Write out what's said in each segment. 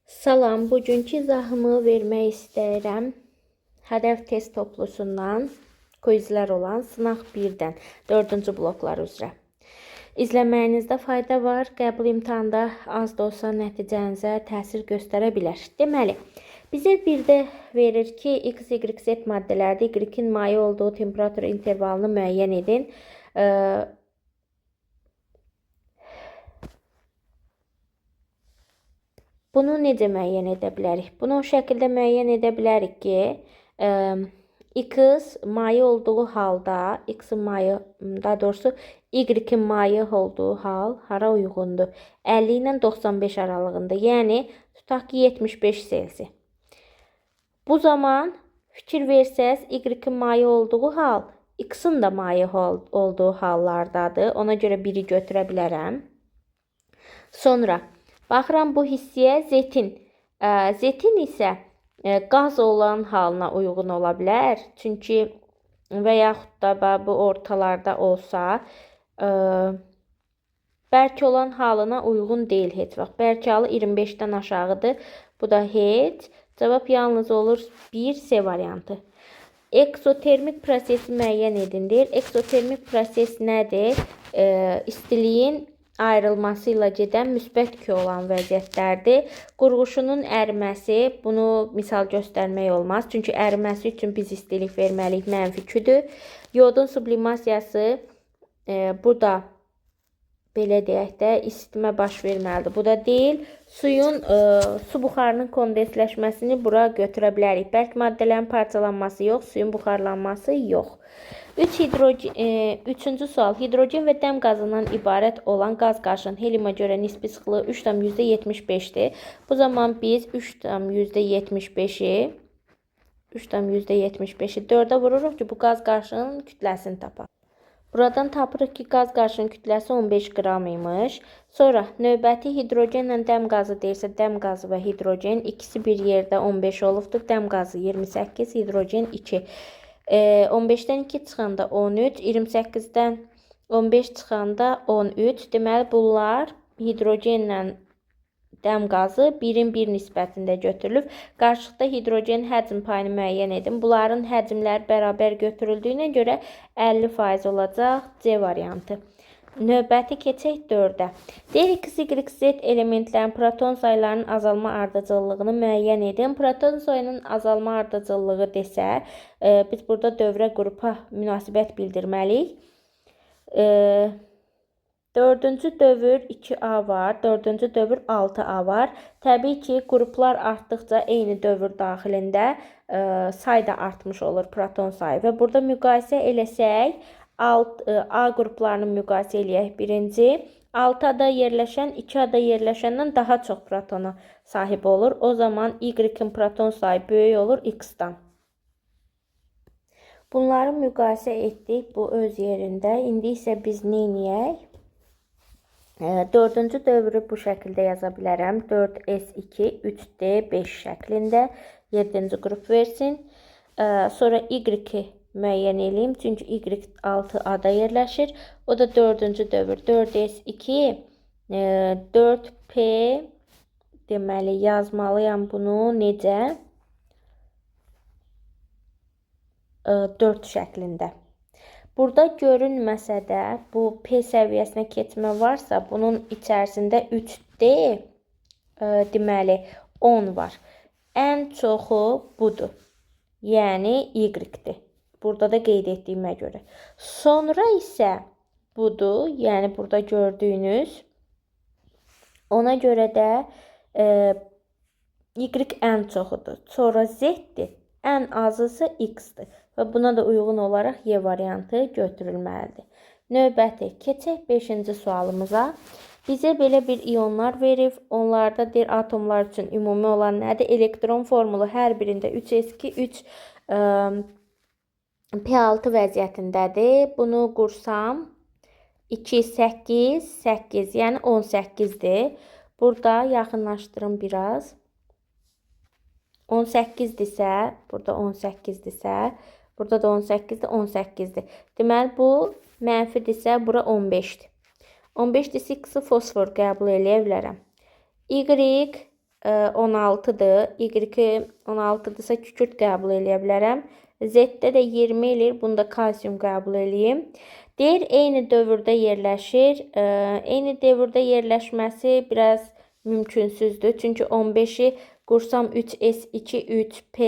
Salam, bugünkü izahımı vermək istəyirəm. Hədəf test toplusundan quizlər olan sınaq 1-dən 4-cü bloklar üzrə. İzləməyinizdə fayda var. Qəbul imtahanda az da olsa nəticənizə təsir göstərə bilər. Deməli, bizə bir də verir ki, X, Y, Z maddələrdə Y-in maye olduğu temperatur intervalını müəyyən edin. Bunu necə müəyyən edə bilərik? Bunu o şəkildə müəyyən edə bilərik ki, X maye olduğu halda, X-in maye, daha doğrusu Y-in maye olduğu hal hara uyğundur? 50 ilə 95 aralığında, yəni tutaq ki 75 Selsi. Bu zaman fikir versəz, Y-in maye olduğu hal X-in də maye olduğu hallardadır. Ona görə biri götürə bilərəm. Sonra baxıram bu hissəyə Z-in. Z-in isə qaz olan halına uyğun ola bilər. Çünki və yaxud da bu ortalarda olsa, bərk olan halına uyğun deyil heç vaxt. Bərk halı 25-dən aşağıdır. Bu da heç. Cavab yalnız olur 1C variantı. Eksotermik prosesi müəyyən edindir. Eksotermik proses nədir? İstiliyin ayrılması ilə gedən müsbət kü olan vəziyyətlərdir. Qurğuşunun əriməsi, bunu misal göstərmək olmaz. Çünki əriməsi üçün biz istilik verməliyik, mənfi küdür. Yodun sublimasiyası, bu da belə deyək də isitmə baş verməlidir. Bu da deyil. Suyun, su buxarının kondensləşməsini bura götürə bilərik. Bərk maddələrin parçalanması yox, suyun buxarlanması yox. Üçüncü sual. Hidrogen və dəm qazından ibarət olan qaz qarşının heliuma görə nisbi sıxlığı 3,75-dir. Bu zaman biz 3,75-i 4-ə vururuq ki, bu qaz qarşının kütləsini tapaq. Buradan tapırıq ki, qaz qarşının kütləsi 15 qram imiş. Sonra növbəti hidrogenlə dəm qazı deyirsə, dəm qazı və hidrogen ikisi bir yerdə 15 olubdur. Dəm qazı 28, hidrogen 2. 15-dən 2 çıxanda 13, 28-dən 15 çıxanda 13. Deməli, bunlar hidrogenlə dəm qazı 1-in 1 nisbətində götürülüb. Qarşılıqda hidrogen həcm payını müəyyən edin. Bunların həcmləri bərabər götürüldüyünə görə 50% olacaq C variantı. Növbəti keçək 4-ə. Deyir ki, Z elementlərin proton saylarının azalma ardıcıllığını müəyyən edin. Proton sayının azalma ardıcıllığı desə, biz burada dövrə qrupa münasibət bildirməliyik. 4-cü dövr 2A var, 4-cü dövr 6A var. Təbii ki, qruplar artdıqca eyni dövr daxilində say da artmış olur, proton sayı. Və burada müqayisə eləsək, A qruplarını müqayisə eləyək birinci. 6-ada yerləşən 2-ada yerləşəndən daha çox protona sahib olur. O zaman Y-in proton sayı böyük olur X-dan. Bunları müqayisə etdik bu öz yerində. İndi isə biz nə edək? 4-cü dövrü bu şəkildə yaza bilərəm. 4S2, 3D5 şəklində 7-ci qrup versin. Sonra Y-i müəyyən edeyim. Çünki Y 6A-da yerləşir. O da 4-cü dövr. 4S2, 4P deməli yazmalıyam bunu necə? 4 şəklində. Burada görünməsə də bu P səviyyəsinə keçmə varsa, bunun içərisində 3D deməli 10 var. Ən çoxu budur. Yəni Y-dir. Burada da qeyd etdiyimə görə. Sonra isə budur, yəni burada gördüyünüz. Ona görə də Y ən çoxudur. Sonra Z-dir. Ən azısı X-dir. Və buna da uyğun olaraq Y variantı götürülməlidir. Növbəti, keçək 5-ci sualımıza. Bizə belə bir iyonlar verib. Onlarda deyir atomlar üçün ümumi olan nədir? Elektron formulu hər birində 3s2, 3 P6 vəziyyətindədir. Bunu qursam 2, 8, 8, yəni 18-dir. Burada yaxınlaşdırım biraz. 18-dirsə, burada 18-dirsə, burada da 18-dir, 18-dir. Deməli, bu mənfidirsə, bura 15-dir. 15-dirsə, X-i fosfor qəbul eləyə bilərəm. Y 16'dır. Y 16'dırsa kükürt qəbul edə bilərəm. Z-də də 20 eləyir. Bunda kalsium qəbul eləyim. Deyir, eyni dövrdə yerləşir. Eyni dövrdə yerləşməsi biraz mümkünsüzdür. Çünki 15'i qursam 3s2 3p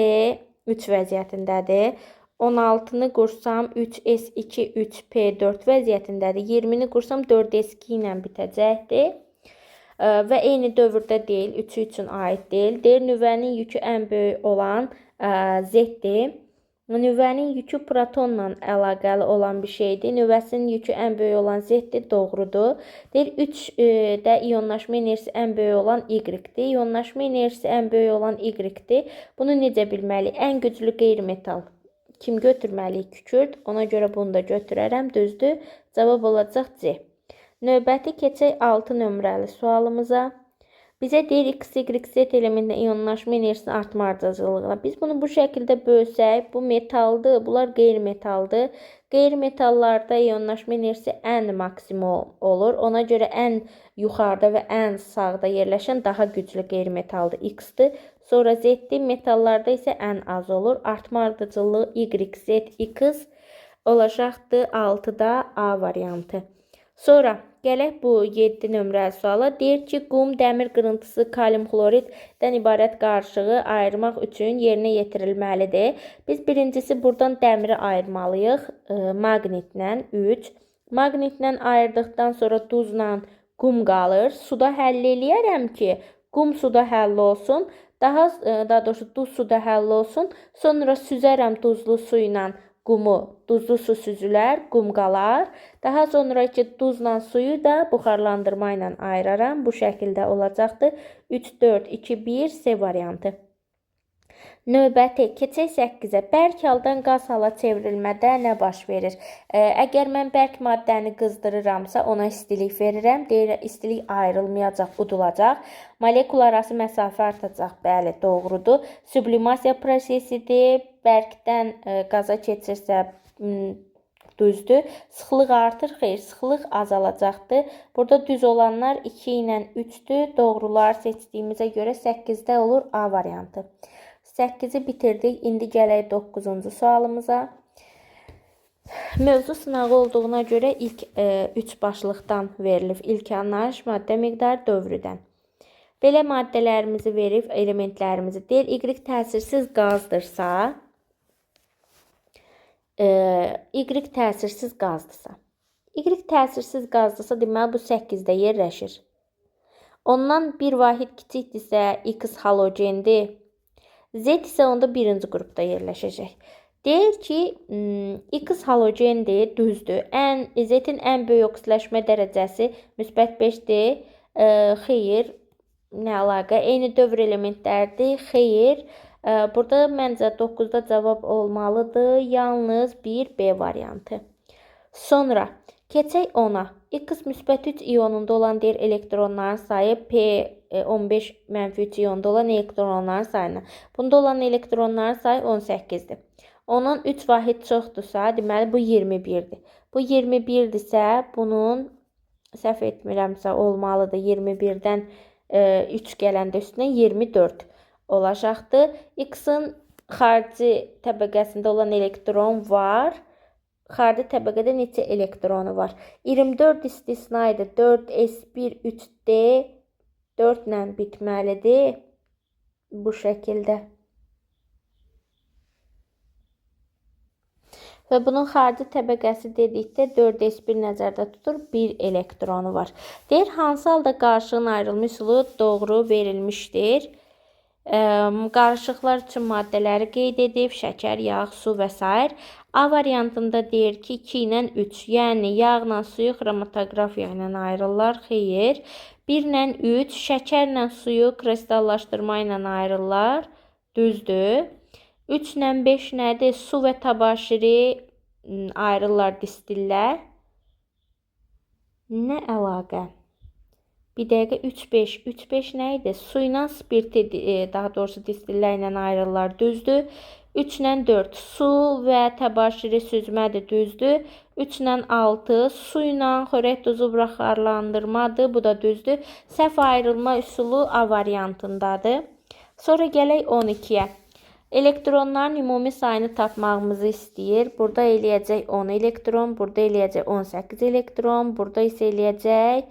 3 vəziyyətindədir. 16'nı qursam 3s2 3p4 vəziyyətindədir. 20'ni qursam 4s2 ilə bitəcəkdir. Və eyni dövrdə deyil, 3'ü üçün aid deyil. Deyir, nüvənin yükü ən böyük olan Z-dir. Nüvənin yükü protonla əlaqəli olan bir şeydir. Nüvəsinin yükü ən böyük olan Z-dir, doğrudur. Deyir, 3-də iyonlaşma enerjisi ən böyük olan Y-dir. İyonlaşma enerjisi ən böyük olan Y-dir. Bunu necə bilməliyik? Ən güclü qeyri-metal kim götürməliyik? Kükürt. Ona görə bunu da götürərəm. Düzdür. Cavab olacaq C. Növbəti keçək 6 nömrəli sualımıza. Bizə deyir X, Y, Z elementində iyonlaşma enerjisinin artma ardıcıllığına. Biz bunu bu şəkildə bölsək, bu metaldır, bunlar qeyri-metaldır. Qeyri-metallarda iyonlaşma enerjisi ən maksimum olur. Ona görə ən yuxarıda və ən sağda yerləşən daha güclü qeyri-metaldır, X-dir. Sonra Z-dir, metallarda isə ən az olur. Artma ardıcıllığı Y, Z, X olacaqdır 6-da A variantı. Sonra gələk bu 7 nömrəli suala. Deyir ki, qum, dəmir qırıntısı, kalium xloriddən ibarət qarışığı ayırmaq üçün yerinə yetirilməlidir. Biz birincisi buradan dəmiri ayırmalıyıq. Maqnitlə 3. Maqnitlə ayırdıqdan sonra duzla qum qalır. Suda həll eləyərəm ki, qum suda həll olsun. Daha doğrusu duz suda həll olsun. Sonra süzərəm duzlu su ilə qumu, duzlu su süzülər, qum qalar. Daha sonra ki, duzla suyu da buxarlandırma ilə ayıraram. Bu şəkildə olacaqdır. 3, 4, 2, 1 C variantı. Növbəti keçək 8-ə. Bərk haldan qaz hala çevrilmədə nə baş verir? Əgər mən bərk maddəni qızdırıramsa, ona istilik verirəm. Deyir, istilik ayrılmayacaq, udulacaq. Molekul arası məsafə artacaq. Bəli, doğrudur. Sublimasiya prosesidir. Bərkdən qaza keçirsə düzdür. Sıxlıq artır, xeyr, sıxlıq azalacaqdır. Burada düz olanlar 2 ilə 3-dür. Doğrular seçdiyimizə görə 8-də olur A variantı. 8-i bitirdik. İndi gələk 9-cu sualımıza. Mövzu sınağı olduğuna görə ilk 3 başlıqdan verilib. İlk anlayış, maddə miqdarı, dövrüdən. Belə maddələrimizi verib, elementlərimizi deyir. Y təsirsiz qazdırsa, Y təsirsiz qazdırsa. Y təsirsiz qazdırsa, deməli bu 8-də yerləşir. Ondan bir vahid kiçikdirsə, X halogendir. Z isə onda birinci qrupda yerləşəcək. Deyir ki, X halogendir, düzdür. Z-in ən böyük oksidaşma dərəcəsi müsbət 5-dir. Xeyr, nə əlaqə? Eyni dövr elementlərdir. Xeyr. Burada məncə 9-da cavab olmalıdır. Yalnız 1B variantı. Sonra keçək 10-a. X müsbət 3 iyonunda olan deyir elektronların sayı P15 mənfi 3 iyonunda olan elektronların sayına. Bunda olan elektronların sayı 18-dir. Onun 3 vahid çoxdursa, deməli bu 21-dir. Bu 21-dirsə, bunun səhv etmirəmsə olmalıdır. 21-dən 3 gələndə üstünə 24 olacaqdır. X-in xarici təbəqəsində olan elektron var. Xarici təbəqədə neçə elektronu var? 24 istisnaydır. 4s1 3d 4 ilə bitməlidir. Bu şəkildə. Və bunun xarici təbəqəsi dedikdə 4s1 nəzərdə tutur. 1 elektronu var. Deyir, hansı halda qarışığın ayrılmış üsulu doğru verilmişdir? Qarışıqlar üçün maddələri qeyd edib, şəkər, yağ, su və s. A variantında deyir ki, 2 ilə 3, yəni yağla suyu xromatoqrafiya ilə ayrılırlar, xeyr. 1 ilə 3, şəkərlə suyu kristallaşdırma ilə ayrılırlar, düzdür. 3 ilə 5 nədir? Su və tabaşiri ayrılırlar, distillər. Nə əlaqə? Bir dəqiqə 3-5. 3-5 nə idi? Su ilə spirti, daha doğrusu distillər ilə ayrılırlar, düzdür. 3 ilə 4 su və təbaşiri süzmədir, düzdür. 3 ilə 6 su ilə xörək duzu buxarlandırmadır, bu da düzdür. Səhv ayrılma üsulu A variantındadır. Sonra gələk 12-yə. Elektronların ümumi sayını tapmağımızı istəyir. Burada eləyəcək 10 elektron, burada eləyəcək 18 elektron, burada isə eləyəcək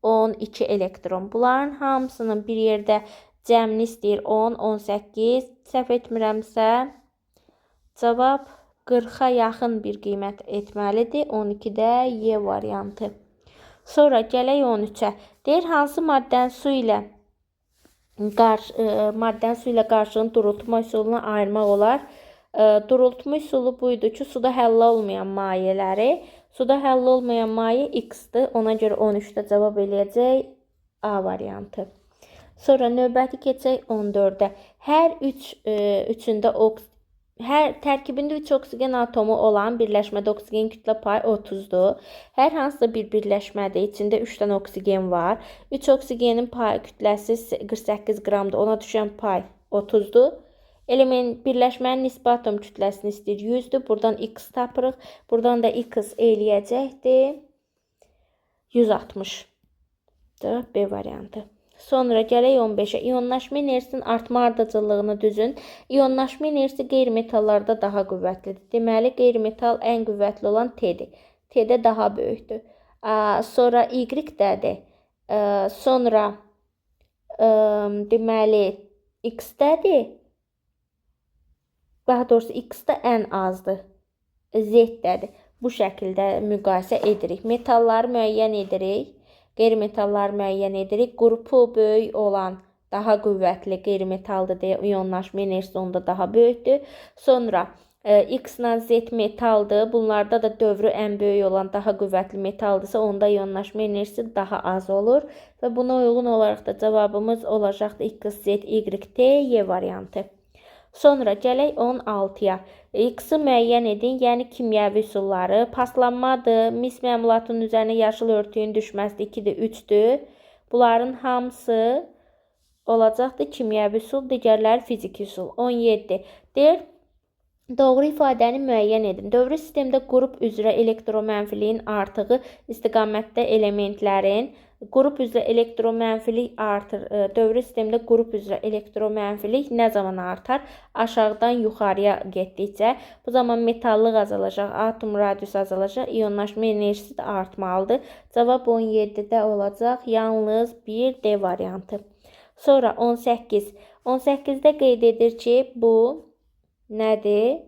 12 elektron. Bunların hamısının bir yerdə cəmini istəyir 10, 18. Səhv etmirəmsə, cavab 40-a yaxın bir qiymət etməlidir. 12-də Y variantı. Sonra gələk 13-ə. Deyir, hansı maddənin su ilə qarşılığını durultma üsuluna ayırmaq olar. Durultma üsulu buydu ki, suda həll olmayan mayeləri. Suda həll olmayan maye X-dır. Ona görə 13-də cavab eləyəcək A variantı. Sonra növbəti keçək 14-ə. Hər tərkibində 3 oksigen atomu olan birləşmədə oksigen kütlə payı 30-dur. Hər hansısa bir birləşmədə içində 3 dənə oksigen var. 3 oksigenin pay kütləsi 48 qramdır. Ona düşən pay 30-dur. Element birləşmənin nisbi atom kütləsini istəyir 100-dür. Buradan X tapırıq. Buradan da X eləyəcəkdir 160. Cavab B variantı. Sonra gələk 15-ə. İyonlaşma enerjisinin artma ardıcıllığını düzün. İyonlaşma enerjisi qeyri-metallarda daha qüvvətlidir. Deməli, qeyri-metal ən qüvvətli olan T-dir. T-də daha böyükdür. Sonra Y-dədir. Sonra deməli X-dədir. Daha doğrusu X-də ən azdır. Z-dədir. Bu şəkildə müqayisə edirik. Metalları müəyyən edirik. Qeyri-metalları müəyyən edirik. Qrupu böyük olan daha qüvvətli qeyri-metaldır deyə iyonlaşma enerjisi onda daha böyükdür. Sonra X ilə Z metaldır. Bunlarda da dövrü ən böyük olan daha qüvvətli metaldırsa onda iyonlaşma enerjisi daha az olur. Və buna uyğun olaraq da cavabımız olacaqdır X, Z, Y, T, Y variantı. Sonra gələk 16-ya. X-i müəyyən edin, yəni kimyəvi üsulları. Paslanmadır, mis məmulatının üzərinə yaşıl örtüyün düşməsidir, 2-dir, 3-dür. Bunların hamısı olacaqdır kimyəvi üsul, digərləri fiziki üsul. 17. Deyir, doğru ifadəni müəyyən edin. Dövrü sistemdə qrup üzrə elektromənfiliyin artığı istiqamətdə elementlərin qrup üzrə elektromənfilik artır. Dövrü sistemdə qrup üzrə elektromənfilik nə zaman artar? Aşağıdan yuxarıya getdikcə. Bu zaman metallıq azalacaq, atom radiusu azalacaq, iyonlaşma enerjisi də artmalıdır. Cavab 17-də olacaq. Yalnız bir D variantı. Sonra 18. 18-də qeyd edir ki, bu nədir?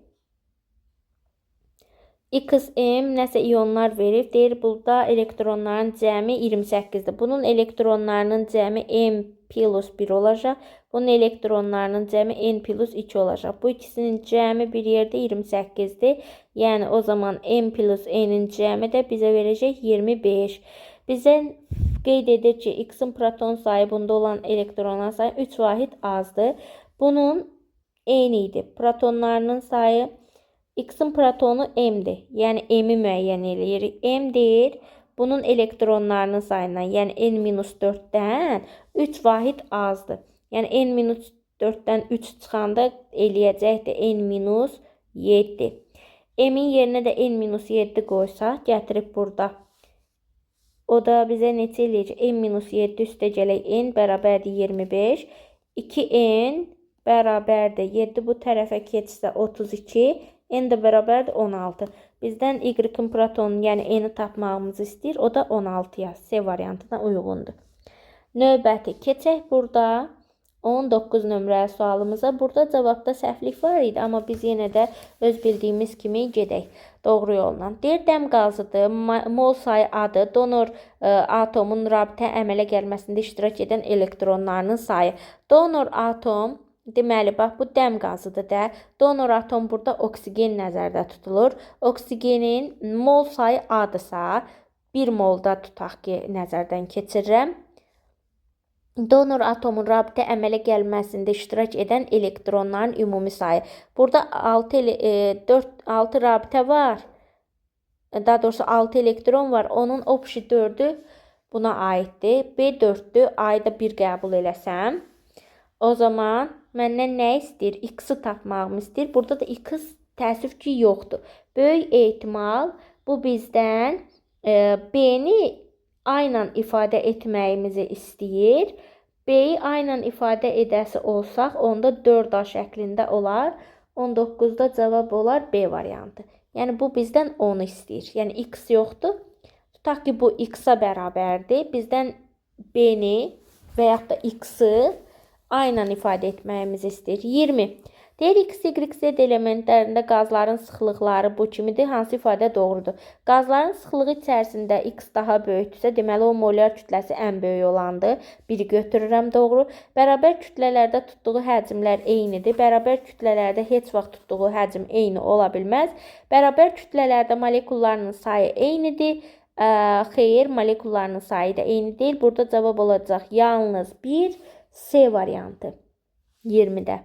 XM nəsə iyonlar verir. Deyir, burada elektronların cəmi 28-dir. Bunun elektronlarının cəmi M plus 1 olacaq. Bunun elektronlarının cəmi N plus 2 olacaq. Bu ikisinin cəmi bir yerdə 28-dir. Yəni, o zaman M plus N-in cəmi də bizə verəcək 25. Bizə qeyd edir ki, X-in proton sayı bunda olan elektronlar sayı 3 vahid azdır. Bunun N idi. Protonlarının sayı X-in protonu M-dir. Yəni, M-i müəyyən eləyirik. M deyir, bunun elektronlarının sayından, yəni N-4-dən 3 vahid azdır. Yəni, N-4-dən 3 çıxanda eləyəcəkdir N-7. M-in yerinə də N-7 qoysaq, gətirib burada. O da bizə neçə eləyəcək? N-7 üstə gələk N bərabərdir 25. 2N bərabərdir 7 bu tərəfə keçsə 32. N də bərabərdir 16. Bizdən Y-in protonunu, yəni N-i tapmağımızı istəyir. O da 16-ya, C variantına uyğundur. Növbəti, keçək burada 19 nömrəli sualımıza. Burada cavabda səhvlik var idi, amma biz yenə də öz bildiyimiz kimi gedək doğru yolla. Deyir, dəm qazıdır, mol sayı adı, donor atomun rabitə əmələ gəlməsində iştirak edən elektronlarının sayı. Donor atom, deməli, bax, bu dəm qazıdır da. Donor atom burada oksigen nəzərdə tutulur. Oksigenin mol sayı adısa, 1 molda tutaq ki, nəzərdən keçirirəm. Donor atomun rabitə əmələ gəlməsində iştirak edən elektronların ümumi sayı. Burada 6 rabitə var. Daha doğrusu 6 elektron var. Onun opşi 4-ü buna aiddir. B4-dür. A-yı da 1 qəbul eləsəm. O zaman məndən nə istəyir? X-i tapmağımı istəyir. Burada da X təəssüf ki, yoxdur. Böyük ehtimal bu bizdən B-ni A ilə ifadə etməyimizi istəyir. B-yi A ilə ifadə edəsi olsaq, onda 4A şəklində olar. 19-da cavab olar B variantı. Yəni, bu bizdən 10 istəyir. Yəni, X yoxdur. Tutaq ki, bu X-a bərabərdir. Bizdən B-ni və yaxud da X-i A ilə ifadə etməyimizi istəyir. 20. Deyir, X, Y, Z elementlərində qazların sıxlıqları bu kimidir. Hansı ifadə doğrudur? Qazların sıxlığı içərisində X daha böyükdürsə, deməli, o molar kütləsi ən böyük olandır. Biri götürürəm, doğru. Bərabər kütlələrdə tutduğu həcmlər eynidir. Bərabər kütlələrdə heç vaxt tutduğu həcm eyni ola bilməz. Bərabər kütlələrdə molekullarının sayı eynidir. Xeyr, molekullarının sayı da eyni deyil. Burada cavab olacaq yalnız bir C variantı 20-də.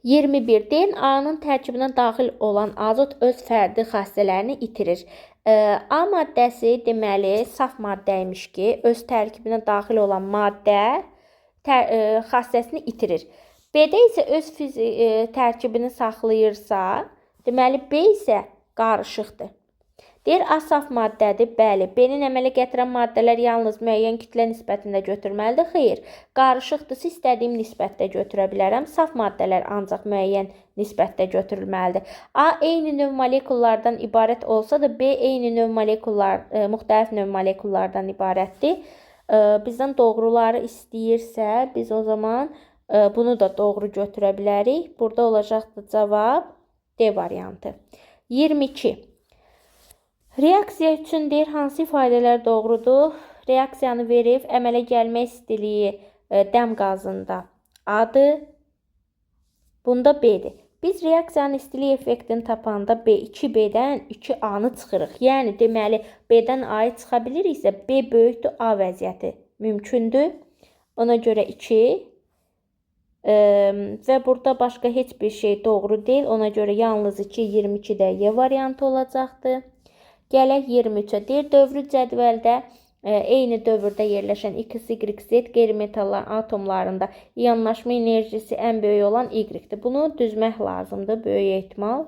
21. Deyil, A-nın tərkibinə daxil olan azot öz fərdi xassələrini itirir. A maddəsi deməli saf maddəymiş ki, öz tərkibinə daxil olan maddə xassəsini itirir. B-də isə öz tərkibini saxlayırsa, deməli B isə qarışıqdır. Deyir, A saf maddədir. Bəli, B-nin əmələ gətirən maddələr yalnız müəyyən kütlə nisbətində götürməlidir. Xeyr, qarışıqdırsa istədiyim nisbətdə götürə bilərəm. Saf maddələr ancaq müəyyən nisbətdə götürülməlidir. A eyni növ molekullardan ibarət olsa da, B eyni növ müxtəlif növ molekullardan ibarətdir. Bizdən doğruları istəyirsə, biz o zaman bunu da doğru götürə bilərik. Burada olacaqdır cavab D variantı. 22. Reaksiya üçün deyir, hansı ifadələr doğrudur? Reaksiyanı verib, əmələ gəlmə istiliyi dəm qazında A-dır. Bunda B-dir. Biz reaksiyanın istiliyi effektini tapanda 2B-dən 2A-nı çıxırıq. Yəni, deməli, B-dən A-yı çıxa biliriksə, B böyükdür A vəziyyəti mümkündür. Ona görə 2. Və burada başqa heç bir şey doğru deyil. Ona görə yalnız 2, 22-də Y variantı olacaqdır. Gələk 23-ə. Deyir, dövrü cədvəldə eyni dövrdə yerləşən X, Y, Z qeyri-metallar atomlarında ionlaşma enerjisi ən böyük olan Y-dir. Bunu düzmək lazımdır, böyük ehtimal.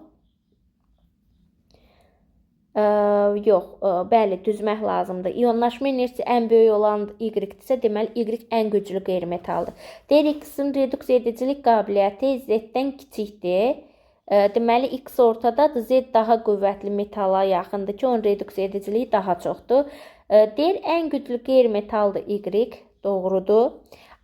Yox, bəli, düzmək lazımdır. İonlaşma enerjisi ən böyük olan Y-dirsə, deməli, Y ən güclü qeyri-metaldır. Deyir, X-in reduks edicilik qabiliyyəti Z-dən kiçikdir. Deməli, X ortadadır, Z daha qüvvətli metala yaxındır ki, onun reduks ediciliyi daha çoxdur. Deyir, ən güclü qeyri-metaldır Y, doğrudur.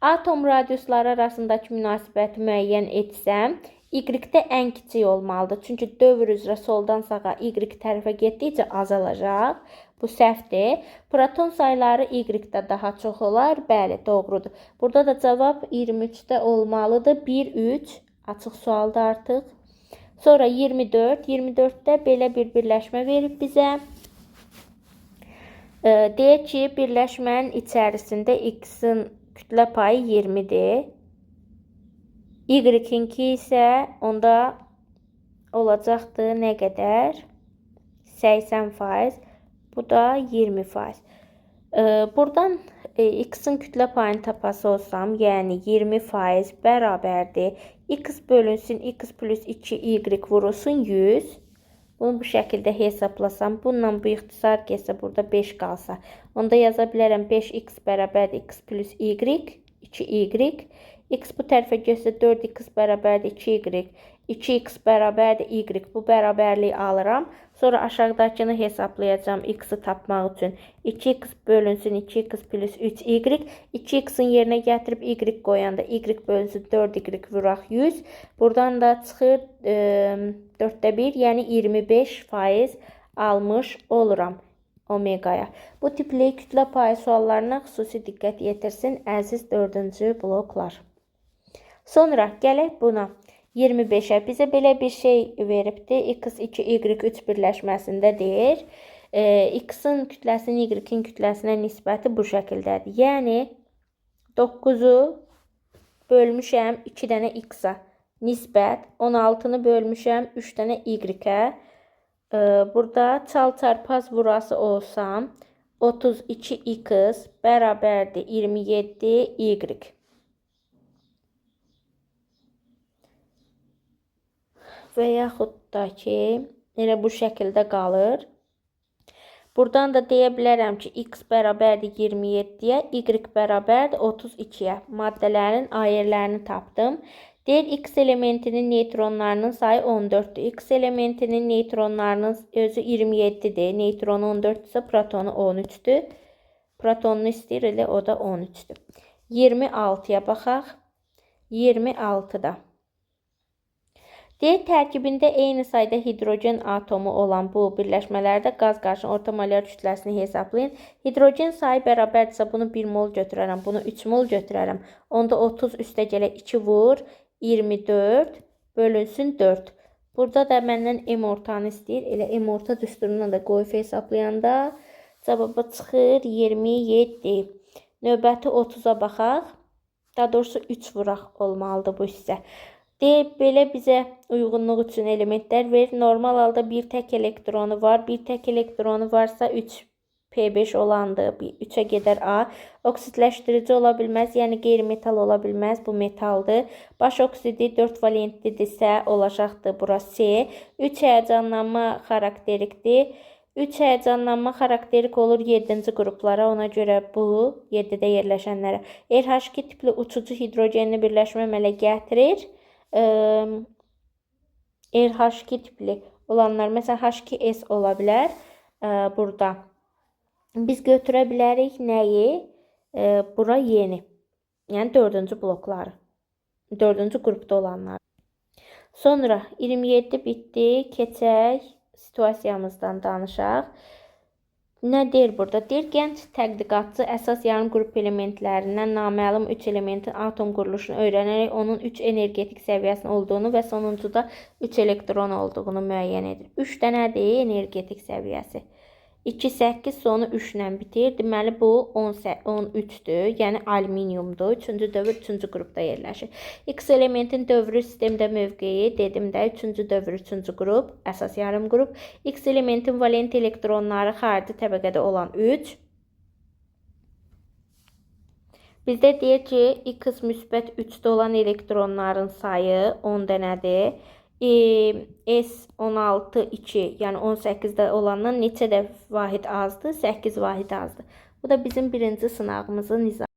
Atom radiusları arasındakı münasibəti müəyyən etsəm, Y-də ən kiçik olmalıdır. Çünki dövr üzrə soldan sağa Y tərəfə getdikcə azalacaq. Bu səhvdir. Proton sayları Y-də daha çox olar. Bəli, doğrudur. Burada da cavab 23-də olmalıdır. 1, 3, açıq sualda artıq. Sonra 24. 24-də belə bir birləşmə verib bizə. Deyək ki, birləşmənin içərisində X-in kütlə payı 20-dir. Y-inki isə onda olacaqdır nə qədər? 80%. Bu da 20%. Buradan X-in kütlə payını tapası olsam, yəni 20% bərabərdir. X bölünsün, X plus 2Y vurulsun 100. Bunu bu şəkildə hesablasam, bununla bu ixtisar gəlsə, burada 5 qalsa. Onda yaza bilərəm 5X bərabərdir X plus Y, 2Y. X bu tərəfə gəlsə 4X bərabərdir 2Y. 2X bərabərdir Y. Bu bərabərliyi alıram. Sonra aşağıdakını hesablayacağım X-i tapmaq üçün. 2X bölünsün 2X plus 3Y. 2X-in yerinə gətirib Y qoyanda Y bölünsün 4Y vuraq 100. Buradan da çıxır 4də 1, yəni 25% almış oluram omegaya. Bu tipli kütlə payı suallarına xüsusi diqqət yetirsin əziz 4-cü bloklar. Sonra gələk buna. 25-ə bizə belə bir şey veribdir. X, 2, Y, 3 birləşməsində deyir. X-in kütləsinin Y-in kütləsinə nisbəti bu şəkildədir. Yəni, 9-u bölmüşəm 2 dənə X-a nisbət. 16-nı bölmüşəm 3 dənə Y-ə. Burada çal-çarpaz vurası olsam, 32X bərabərdir 27Y. və yaxud da ki, elə bu şəkildə qalır. Buradan da deyə bilərəm ki, x bərabərdir 27-yə, y bərabərdir 32-yə. Maddələrin ayirlərini tapdım. Deyir, x elementinin neytronlarının sayı 14'dür. X elementinin neytronlarının özü 27'dir. Neytronu 14'dürsə, protonu 13'dür. Protonunu istəyir, elə o da 13'dür. 26'ya baxaq. 26'da. Deyir, tərkibində eyni sayda hidrogen atomu olan bu birləşmələrdə qaz qarşının orta molar kütləsini hesablayın. Hidrogen sayı bərabərdirsə, bunu 1 mol götürərəm, bunu 3 mol götürərəm. Onda 30 üstə gələ 2 vur, 24 bölünsün 4. Burada da məndən M ortanı istəyir. Elə M orta düsturundan da qoyub hesablayanda cavaba çıxır 27. Növbəti 30'a baxaq. Daha doğrusu 3 vuraq olmalıdır bu hissə. Deyir, belə bizə uyğunluq üçün elementlər verir. Normal halda bir tək elektronu var. Bir tək elektronu varsa 3p5 olandır. 3'ə gedər A. Oksidləşdirici ola bilməz, yəni qeyri-metal ola bilməz. Bu metaldır. Baş oksidi 4 valentlidirsə olacaqdır. Bura C. 3 həyəcanlanma xarakterikdir. 3 həyəcanlanma xarakterik olur 7-ci qruplara. Ona görə bu 7-də yerləşənlərə. RH2 tipli uçucu hidrogenli birləşmə əmələ gətirir. RH2 tipli olanlar, məsələn H2S ola bilər burada. Biz götürə bilərik nəyi? Bura yeni. Yəni 4-cü blokları. 4-cü qrupda olanlar. Sonra 27 bitdi. Keçək situasiyamızdan danışaq. Nə deyir burada? Deyir, gənc tədqiqatçı əsas yarım qrup elementlərindən naməlum 3 elementin atom quruluşunu öyrənərək onun 3 energetik səviyyəsinin olduğunu və sonuncuda 3 elektron olduğunu müəyyən edir. 3 dənədir energetik səviyyəsi. 2, 8 sonu 3 ilə bitir. Deməli, bu 13'dür. Yəni alüminiumdur. 3-cü dövr 3-cü qrupda yerləşir. X elementin dövrü sistemdə mövqeyi dedim də 3-cü dövr 3-cü qrup, əsas yarım qrup. X elementin valent elektronları xarici təbəqədə olan 3. Bizdə deyir ki, X müsbət 3'də olan elektronların sayı 10 dənədir. S16 2, yəni 18'də olandan neçə də vahid azdır? 8 vahid azdır. Bu da bizim birinci sınağımızın izahı.